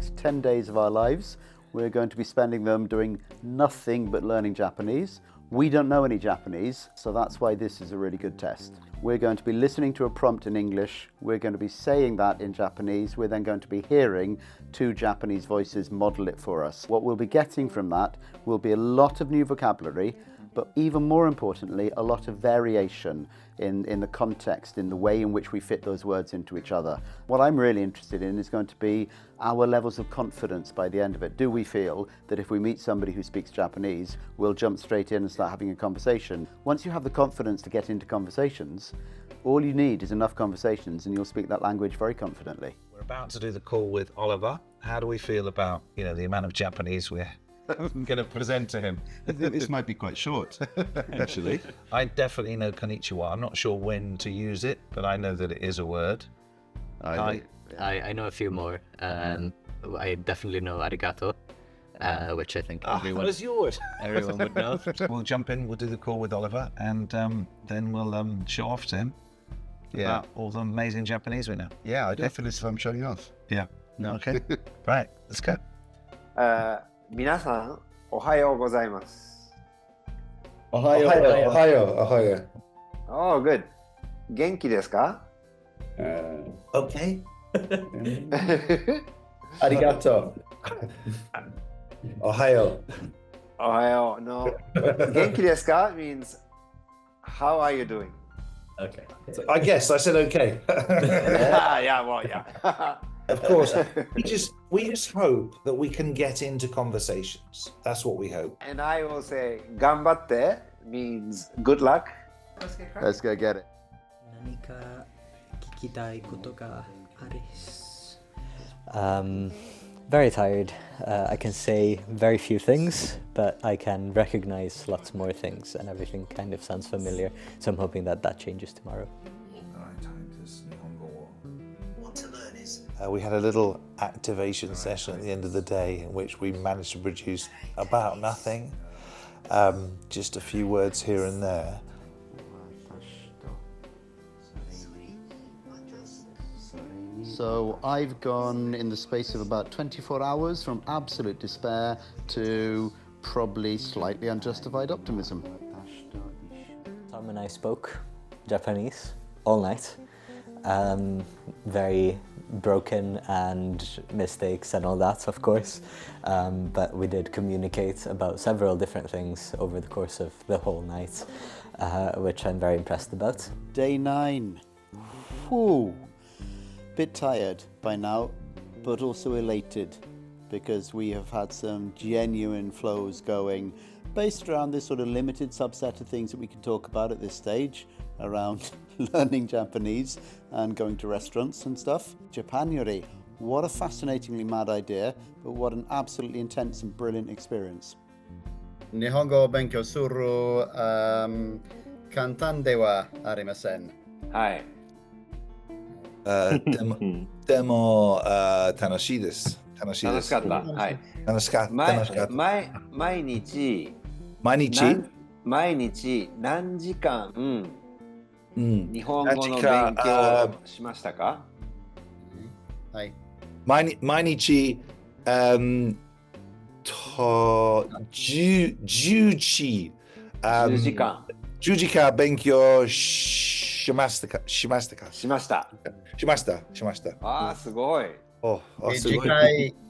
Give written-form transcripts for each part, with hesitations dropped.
next 10 days of our lives, we're going to be spending them doing nothing but learning Japanese. We don't know any Japanese, so that's why this is a really good test. We're going to be listening to a prompt in English. We're going to be saying that in Japanese. We're then going to be hearing two Japanese voices model it for us. What we'll be getting from that will be a lot of new vocabulary, but even more importantly, a lot of variation in the context, in the way in which we fit those words into each other. What I'm really interested in is going to be our levels of confidence by the end of it. Do we feel that if we meet somebody who speaks Japanese, we'll jump straight in and start having a conversation? Once you have the confidence to get into conversations, all you need is enough conversations and you'll speak that language very confidently. We're about to do the call with Oliver. How do we feel about, the amount of Japanese we're going to present to him? I think this might be quite short, actually. I definitely know konnichiwa. I'm not sure when to use it, but I know that it is a word. I know a few more. I definitely know arigato, which I think everyone would know. We'll jump in, we'll do the call with Oliver, and then we'll show off to him about all the amazing Japanese we know. Yeah, I definitely if I'm showing off. Yeah. No. Okay. Right, let's go. 皆さん、おはようございます。おはよう。おはよう。おはよう。Oh, good. 元気ですか？ Okay. ありがとう。おはよう。おはよう。No. 元気ですか means how are you doing? Okay. I guess I said okay. yeah, well, yeah. Of course. We just hope that we can get into conversations. That's what we hope. And I will say 頑張って means good luck. Let's go get it. 何か聞きたいことがあるし。Very tired. I can say very few things, but I can recognize lots more things, and everything kind of sounds familiar. So I'm hoping that changes tomorrow. We had a little activation session at the end of the day in which we managed to produce about nothing, just a few words here and there. So I've gone in the space of about 24 hours from absolute despair to probably slightly unjustified optimism. Tom and I spoke Japanese all night. Very broken and mistakes and all that, of course. But we did communicate about several different things over the course of the whole night, which I'm very impressed about. Day 9. Whew. Bit tired by now, but also elated because we have had some genuine flows going based around this sort of limited subset of things that we can talk about at this stage around learning Japanese and going to restaurants and stuff. Japanuary, what a fascinatingly mad idea, but what an absolutely intense and brilliant experience. 日本語を勉強する、簡単ではありません。はい。でも楽しいです。楽しかった。はい。楽しかった。毎日何時間、日本語の勉強しましたか？はい。毎日10時間勉強しましたか？しました。ああ、すごい。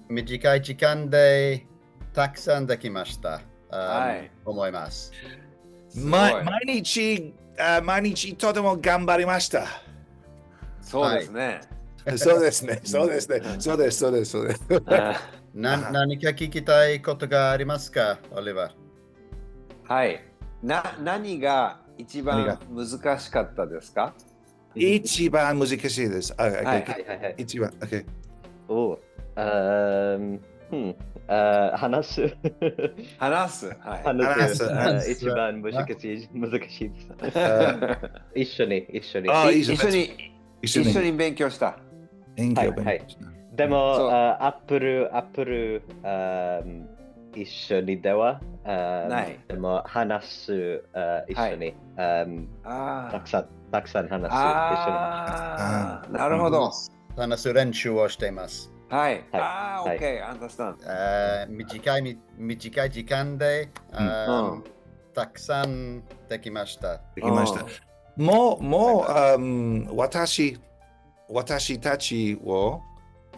短い時間でたくさんできました。思います。毎日とても頑張りました。そうですね。そうです。何か聞きたいことがありますか、オリバー？はい。何が一番難しかったですか？一番難しいです。一番。話す。一番難しいです。一緒に勉強した。でも、アップル一緒にではない。でも話す一緒にたくさん話す一緒に。なるほど。話す練習をしています。はい。はいああ、はい OK、understand。短い時間で、たくさんできました。できました。もう、私たちを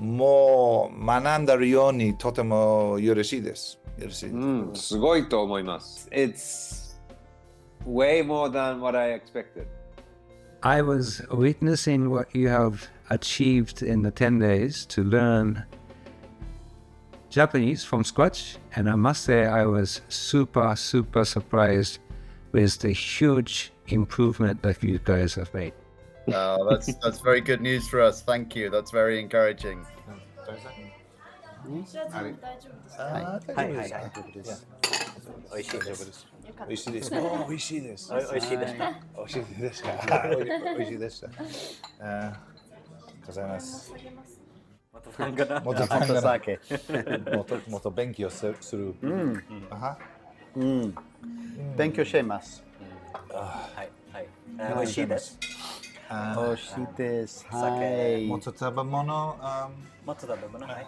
もう学んだようにとてもよろしいです。よろしいです。うん、すごいと思います。It's way more than what I expected. I was witnessing what you have achieved in the 10 days to learn Japanese from scratch, and I must say I was super surprised with the huge improvement that you guys have made. Oh, that's very good news for us. Thank you. That's very encouraging. はいはい大丈夫です。美味しいです。美味しいです。お美味しいです。美味しいです。美味しいですか。美味しいでした。ございます。もっと勉強する。勉強してます。美味しいです。美味しいです。はい。もっと食べ物。もっと食べ物。はい。